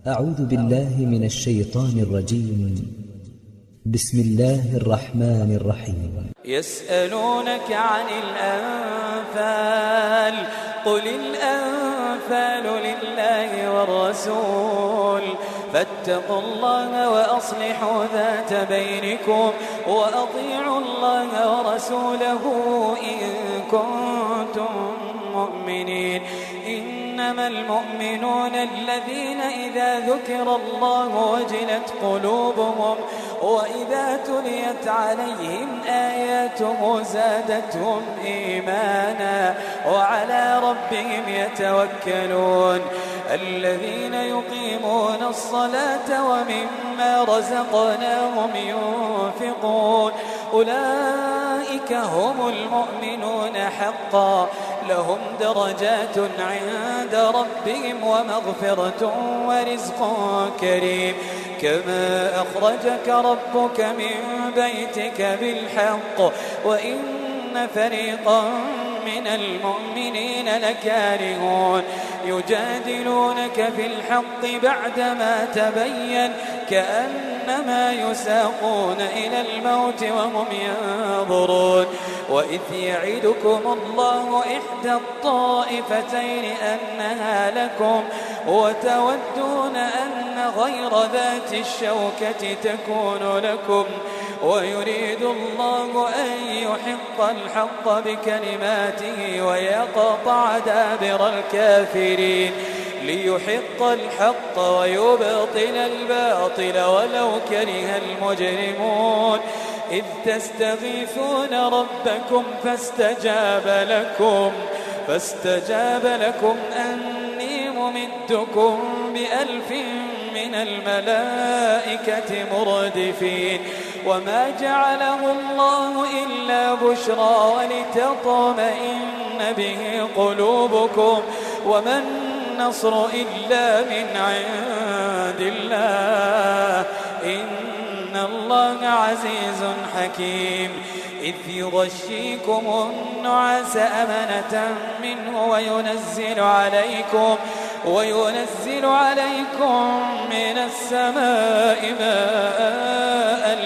أعوذ بالله من الشيطان الرجيم. بسم الله الرحمن الرحيم. يسألونك عن الأنفال قل الأنفال لله والرسول فاتقوا الله وأصلحوا ذات بينكم وأطيعوا الله ورسوله إن كنتم مؤمنين. إنما المؤمنون الذين إذا ذكر الله وجلت قلوبهم وإذا تليت عليهم آياته زادتهم إيمانا وعلى ربهم يتوكلون. الذين يقيمون الصلاة ومما رزقناهم ينفقون أولئك هم المؤمنون حقا لهم درجات عند ربهم ومغفرة ورزق كريم. كما أخرجك ربك من بيتك بالحق وإن فريقا من المؤمنين لكارهون يجادلونك في الحق بعدما تبين كأنما يساقون إلى الموت وهم ينظرون. وإذ يعدكم الله إحدى الطائفتين أنها لكم وتودون أن غير ذات الشوكة تكون لكم ويريد الله أن يحق الحق بكلماته ويقطع دابر الكافرين ليحق الحق ويبطل الباطل ولو كره المجرمون. إذ تستغيثون ربكم فاستجاب لكم أني ممدكم ب1000 من الملائكة مردفين. وما جعله الله إلا بشرى ولتطمئن به قلوبكم وما النصر إلا من عند الله إن الله عزيز حكيم. إذ يغشيكم النعاس أمنة منه وينزل عليكم من السماء ماء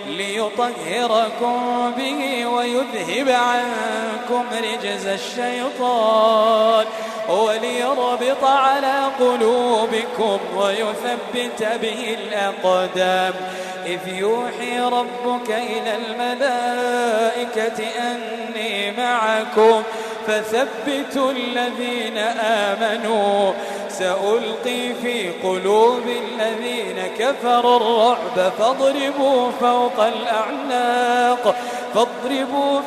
ليطهركم به ويذهب عنكم رجز الشيطان وليربط على قلوبكم ويثبت به الأقدام. إذ يوحي ربك إلى الملائكة أني معكم فثبتوا الذين آمنوا سألقي في قلوب الذين كفروا الرعب فاضربوا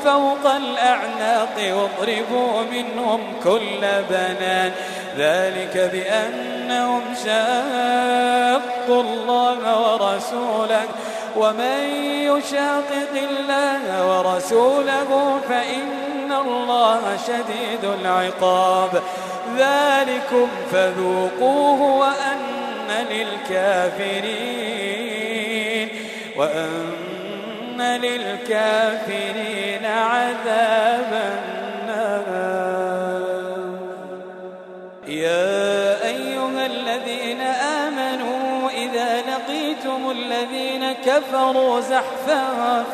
فوق الأعناق واضربوا منهم كل بنان. ذلك بأنهم شاقوا الله ورسوله ومن يشاقق الله ورسوله فإن الله شديد العقاب. ذلكم فذوقوه وأن للكافرين عذاب النار. يا أيها الذين آمنوا إذا لقيتم الذين كفروا زحفا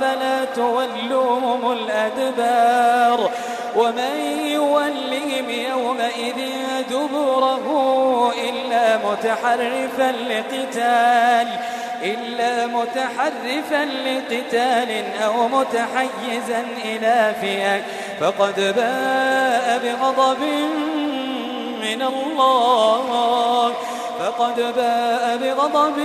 فلا تولوهم الأدبار ومن يولهم يومئذ دبره إلا متحرفا لقتال أو متحيزا إلى فئة فقد باء بغضب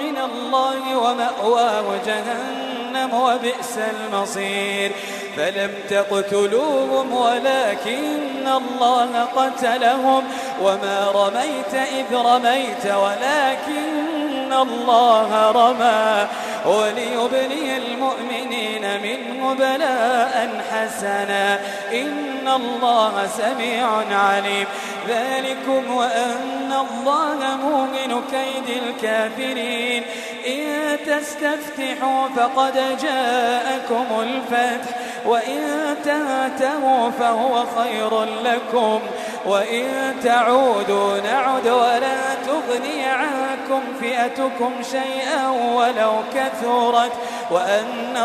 من الله ومأواه جهنم وبئس المصير. فلم تقتلوهم ولكن الله قتلهم وما رميت إذ رميت ولكن الله رمى وليبلي المؤمنين منه بلاء حسنا إن الله سميع عليم. ذلكم وأن الله موهن كيد الكافرين. إن تستفتحوا فقد جاءكم الفتح وإن تنتهوا فهو خير لكم وإن تعودوا نعد ولن تغني عنكم فئتكم شيئا ولو كثرت وأن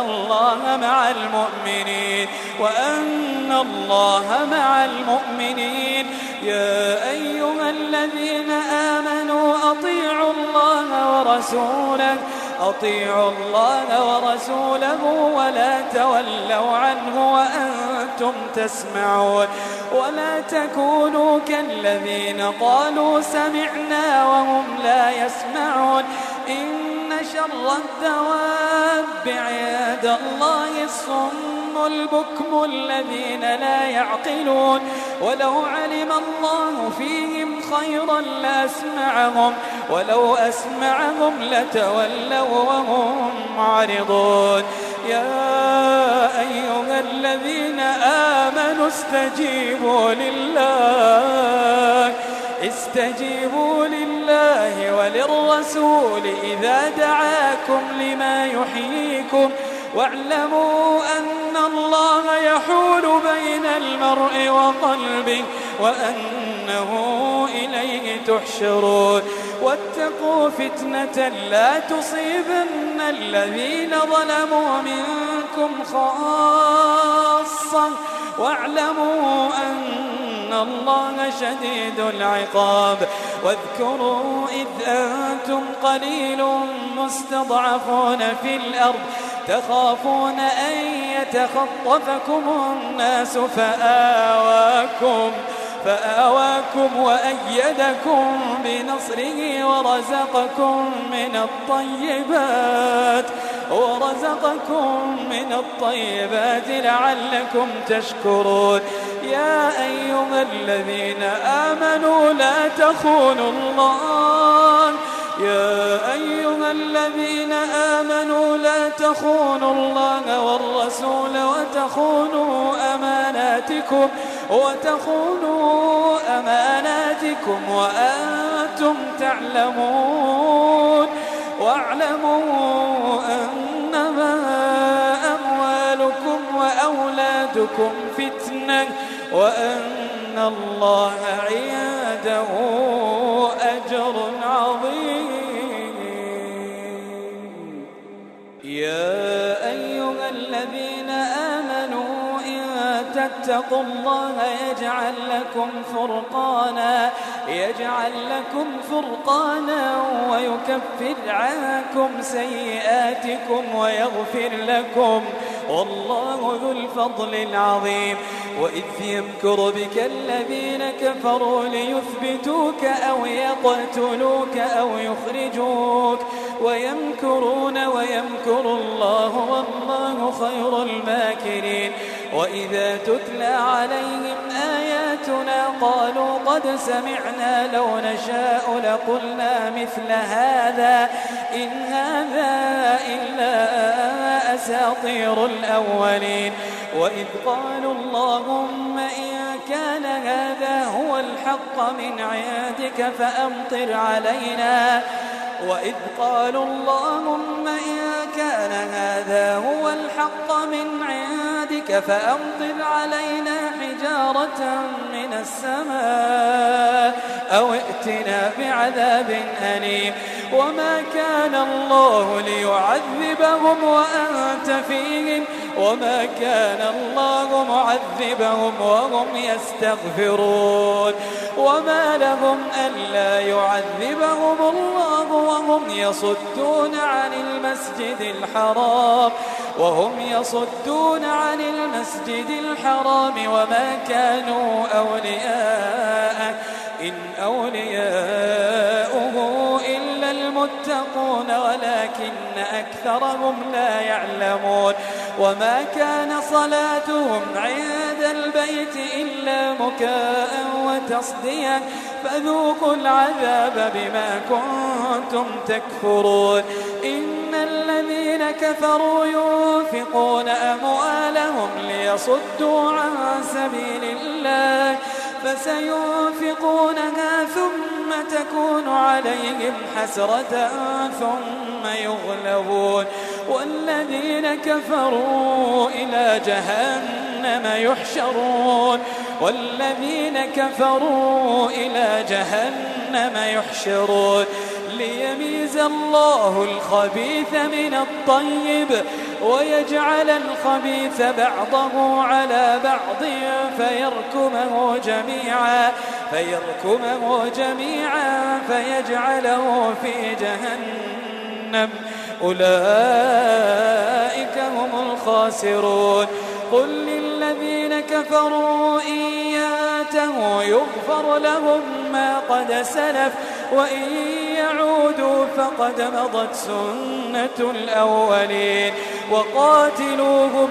الله مع المؤمنين يا أيها الذين آمنوا أطيعوا الله ورسوله ولا تولوا عنه وأنتم تسمعون ولا تكونوا كالذين قالوا سمعنا وهم لا يسمعون إن شر الدواب عند الله الصم البكم الذين لا يعقلون ولو علم الله فيهم خيرا لأسمعهم ولو أسمعهم لتولوا وهم معرضون يا أيها الذين آمنوا استجيبوا لله وللرسول إذا دعاكم لما يحييكم واعلموا أن الله يحول بين المرء وقلبه وأنه إليه تحشرون واتقوا فتنة لا تصيبن الذين ظلموا منكم خاصة واعلموا أن الله شديد العقاب واذكروا إذ أنتم قليل مستضعفون في الأرض تخافون أن يتخطفكم الناس فآواكم وأيدكم بنصره ورزقكم من الطيبات لعلكم تشكرون يا أيها الذين آمنوا لا تخونوا الله والرسول وتخونوا أماناتكم وأنتم تعلمون واعلموا أنما أموالكم وأولادكم فتنة وأن الله عنده أجر عظيم يا أيها الذين آمنوا إن تتقوا الله يجعل لكم فرقانا ويكفر عنكم سيئاتكم ويغفر لكم والله ذو الفضل العظيم وإذ يمكر بك الذين كفروا ليثبتوك أو يقتلوك أو يخرجوك ويمكرون ويمكر الله والله خير الماكرين وإذا تتلى عليهم آياتنا قالوا قد سمعنا لو نشاء لقلنا مثل هذا إن هذا إلا أساطير الأولين وإذ قالوا اللهم إن كان هذا هو الحق من عندك فأمطر علينا حجارة من السماء أو ائتنا بعذاب أليم وما كان الله ليعذبهم وأنت فيهم وما كان الله معذبهم وهم يستغفرون وما لهم ألا يعذبهم الله وهم يصدون عن المسجد الحرام وما كانوا أولياءه إن أولياؤه إلا المتقون ولكن أكثرهم لا يعلمون وما كان صلاتهم عند البيت إلا مكاء وتصديا فذوقوا العذاب بما كنتم تكفرون إن الذين كفروا ينفقون أموالهم ليصدوا عن سبيل الله فسينفقونها ثم تكون عليهم حسرة ثم يغلبون والذين كفروا إلى جهنم يحشرون والذين كفروا إلى جهنم يحشرون ليميز الله الخبيث من الطيب ويجعل الخبيث بعضه على بعض فيركمه جميعا فيجعله في جهنم أولئك هم الخاسرون قل للذين كفروا إن ينتهوا يغفر لهم ما قد سلف وإن يعودوا فقد مضت سنة الأولين وقاتلوهم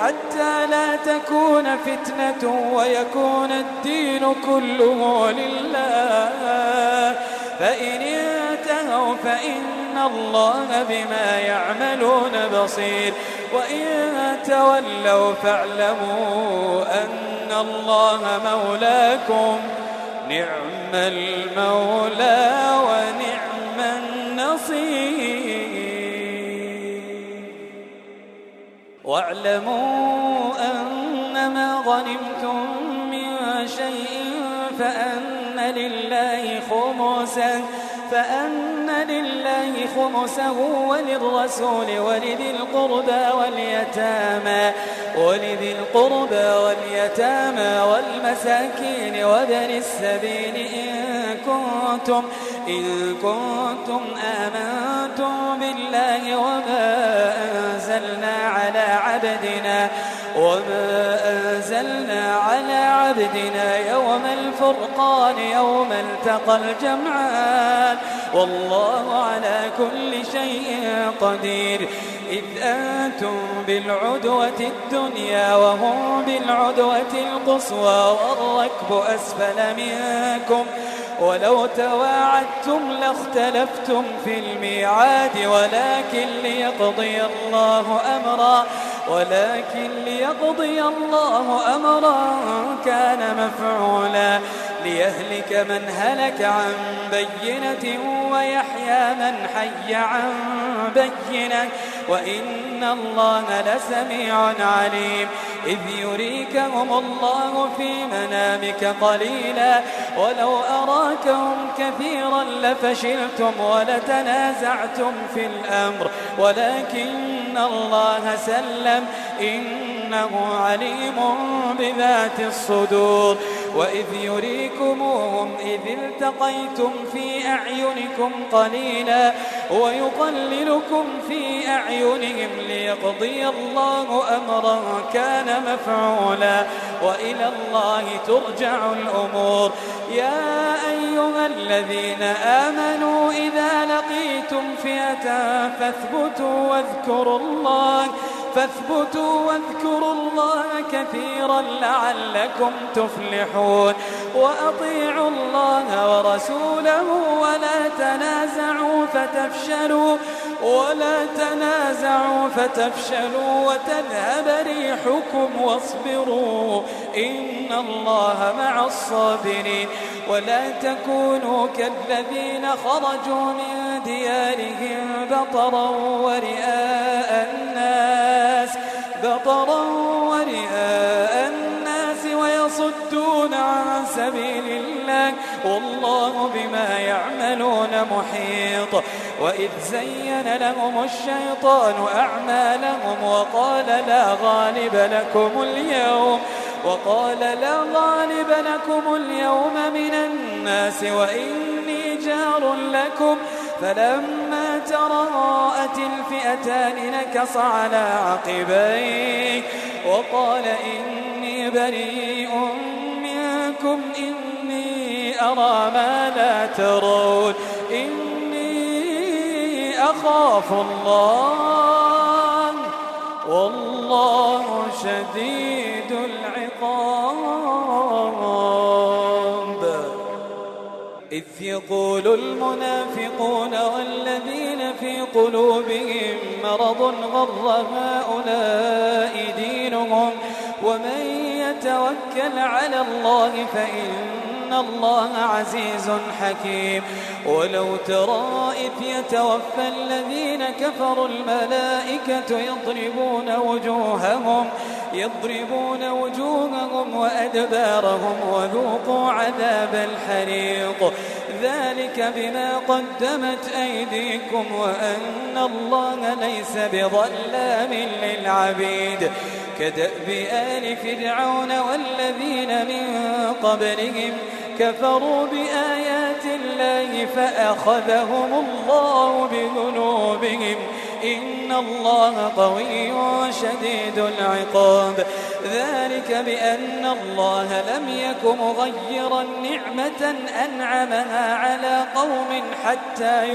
حتى لا تكون فتنة ويكون الدين كله لله فإن انتهوا فإن الله بما يعملون بصير وإن تولوا فاعلموا أن الله مولاكم نعم المولى ونعم النصير واعلموا أنما غنمتم من شيء فأن لله خمسه وللرسول ولذي القربى واليتامى والمساكين وابن السبيل إن كنتم آمنتم بالله وما أنزلنا على عبدنا يوم الفرقان يوم التقى الجمعان والله على كل شيء قدير إذ أنتم بالعدوة الدنيا وهم بالعدوة القصوى والركب أسفل منكم ولو تواعدتم لاختلفتم في الميعاد ولكن ليقضي الله أمرا كان مفعولا ليهلك من هلك عن بينة ويحيى من حي عن بينة وإن الله لسميع عليم إذ يريكهم الله في منامك قليلا ولو أراكهم كثيرا لفشلتم ولتنازعتم في الأمر ولكن الله سلم إنه عليم بذات الصدور وإذ يريكموهم إذ التقيتم في أعينكم قليلا ويقللكم في أعينهم ليقضي الله أمرا كان مفعولا وإلى الله ترجع الأمور يا أيها الذين آمنوا إذا لقيتم فئة فاثبتوا واذكروا الله كثيرا لعلكم تفلحون وأطيعوا الله ورسوله ولا تنازعوا فتفشلوا وتذهب ريحكم واصبروا إن الله مع الصابرين ولا تكونوا كالذين خرجوا من ديارهم بطرا ورئاء الناس ويصدون عن سبيل الله والله بما يعملون محيط وإذ زين لهم الشيطان أعمالهم وقال لا غالب لكم اليوم من الناس وإني جار لكم فلما تراءت الفئتان نكص على عقبيه وقال إني بريء منكم إني أرى ما لا ترون إني أخاف الله والله شديد العقاب إذ يقول المنافقون والذين في قلوبهم مرض غر هؤلاء دينهم ومن يتوكل على الله فإن الله عزيز حكيم. ولو ترى إذ يتوفى الذين كفروا الملائكة يضربون وجوههم وأدبارهم وذوقوا عذاب الحريق ذلك بما قدمت أيديكم وأن الله ليس بظلام للعبيد. كدأب آل فرعون والذين من قبلهم كفروا بآيات الله فأخذهم الله بذنوبهم إن الله قوي شديد العقاب. ذلك بأن الله لم يك مغيرا نعمة أنعمها على قوم حتى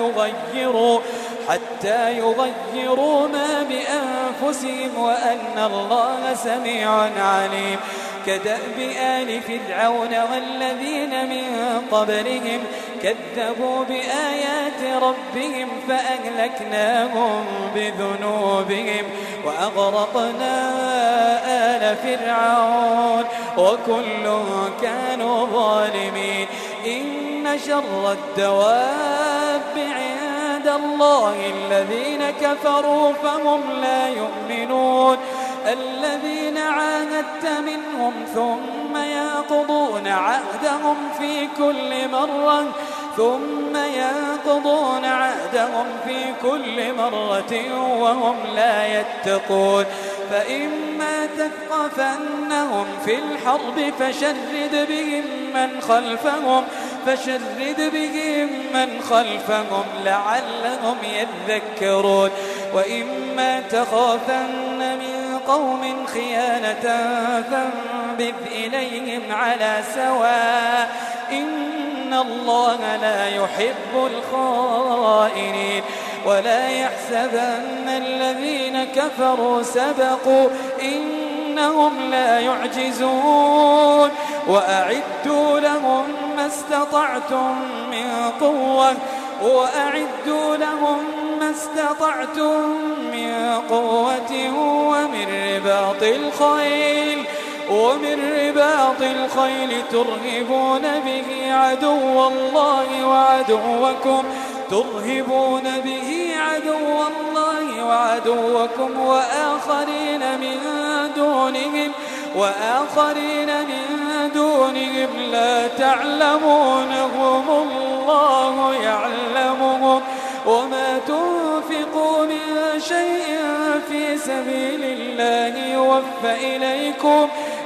يغيروا ما بأنفسهم وأن الله سميع عليم. كدأب آل فرعون والذين من قبلهم كذبوا بآيات ربهم فأهلكناهم بذنوبهم وأغرقنا آل فرعون وكل كانوا ظالمين. إن شر الدواب عند الله الذين كفروا فهم لا يؤمنون الذين عاهدت منهم ثم ينقضون عهدهم في كل مرة وهم لا يتقون. فإما تثقفنهم في الحرب فشرد بهم من خلفهم لعلهم يذكرون. وإما تخافن من قوم خيانة فانبذ إليهم على سواء إن الله لا يحب الخائنين. ولا يحسبن الذين كفروا سبقوا إنهم لا يعجزون. وأعدوا لهم ما استطعتم من قوة ومن رباط الخيل ترهبون به عدو الله وعدوكم وآخرين من دونهم لا تعلمونهم الله يعلمهم. وما تنفقوا من شيء في سبيل الله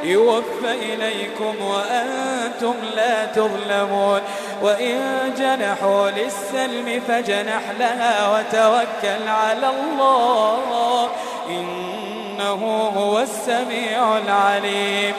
يوفى إليكم وأنتم لا تظلمون. وإن جنحوا للسلم فجنح لها وتوكل على الله إنه هو السميع العليم.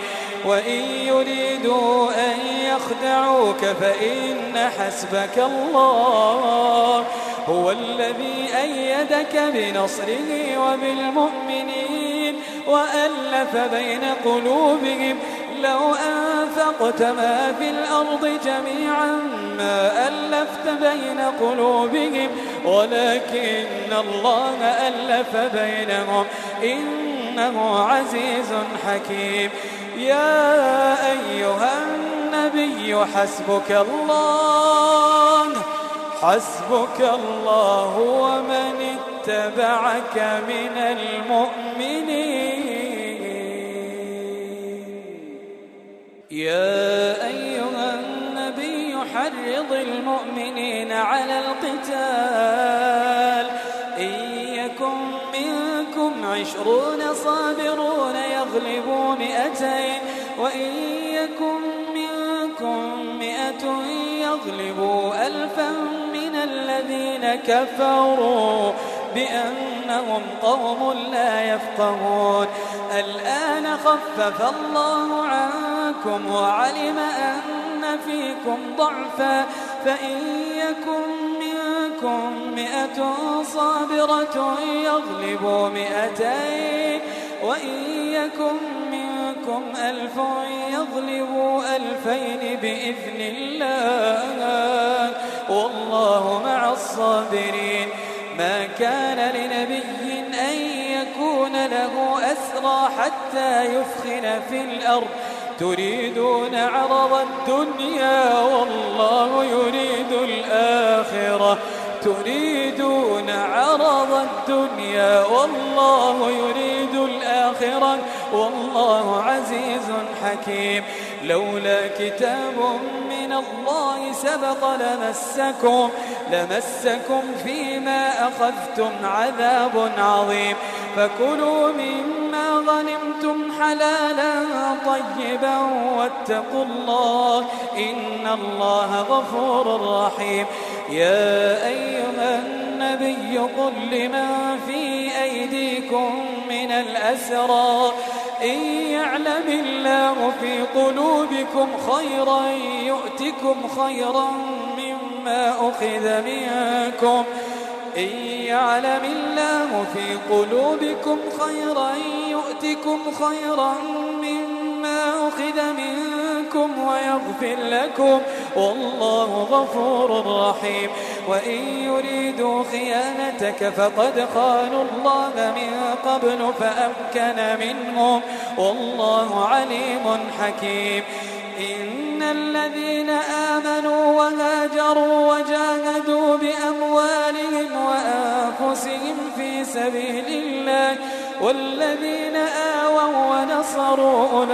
وإن يريدوا أن يخدعوك فإن حسبك الله هو الذي أيدك بنصره وبالمؤمنين وألف بين قلوبهم. لو أنفقت ما في الأرض جميعا ما ألفت بين قلوبهم ولكن الله ألف بينهم إنه عزيز حكيم. يا أيها النبي حسبك الله ومن اتبعك من المؤمنين. يا أيها النبي حرض المؤمنين على القتال إن يكن منكم 20 صابرون يغلبوا 200 وإن يكن منكم 100 يغلبوا 1000 من الذين كفروا بأنهم قوم لا يفقهون. الآن خفف الله عنكم وعلم أن فيكم ضعفا فإن يكن منكم 100 صابرة يغلبوا 200 وإن يكن منكم 1000 يغلبوا 2000 بإذن الله والله مع الصابرين. ما كان لنبي أن يكون له أسرى حتى يثخن في الأرض تريدون عرض الدنيا والله يريد الآخرة تريدون عرض الدنيا والله يريد الآخرة والله عزيز حكيم لولا كتاب من الله سبق لمسكم فيما أخذتم عذاب عظيم فكلوا مما غنمتم حلالا طيبا واتقوا الله إن الله غفور رحيم يا أيها النبي قل لمن في أيديكم من الأسرى إن يعلم الله في قلوبكم خيرا يؤتكم خيرا مما أخذ منكم إن يعلم الله في قلوبكم خيرا يؤتكم خيرا مما أخذ منكم ويغفر لكم والله غفور رحيم وإن يريدوا خيانتك فقد خانوا الله من قبل فأمكن منهم والله عليم حكيم إن الذين آمنوا وهاجروا وجاهدوا بأموالهم وأنفسهم في سبيل الله والذين آووا ونصروا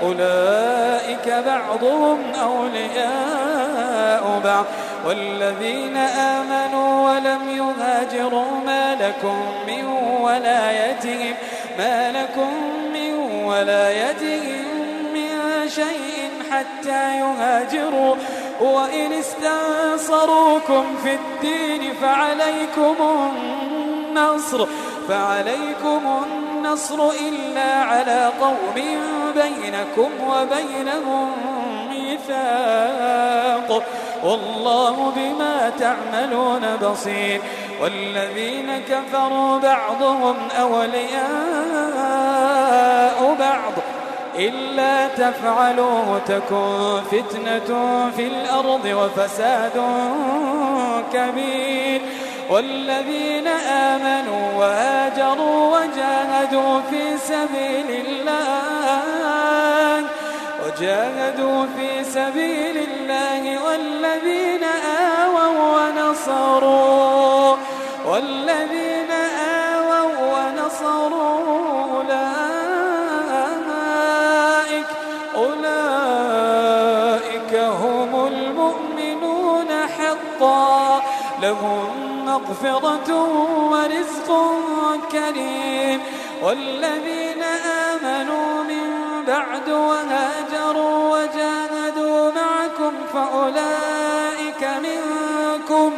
أولئك بعضهم أولياء بعض والذين آمنوا ولم يهاجروا ما لكم من ولايتهم من شيء حتى يهاجروا وإن استنصروكم في الدين فعليكم النصر إلا على قوم بينكم وبينهم ميثاق والله بما تعملون بصير والذين كفروا بعضهم أولياء بعض إلا تفعلوه تكن فتنة في الأرض وفساد كبير والذين آمنوا وهاجروا وجاهدوا في سبيل الله والذين آووا ونصروا أولئك هم المؤمنون حقا لهم مغفرة ورزق كريم والذين آمنوا من بعد وهاجروا وجاهدوا معكم فأولئك منكم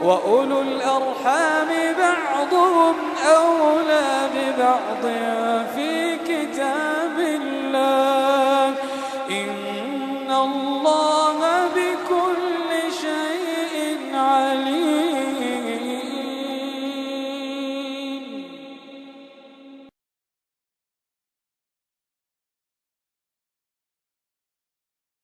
وأولو الأرحام بعضهم أولى ببعض في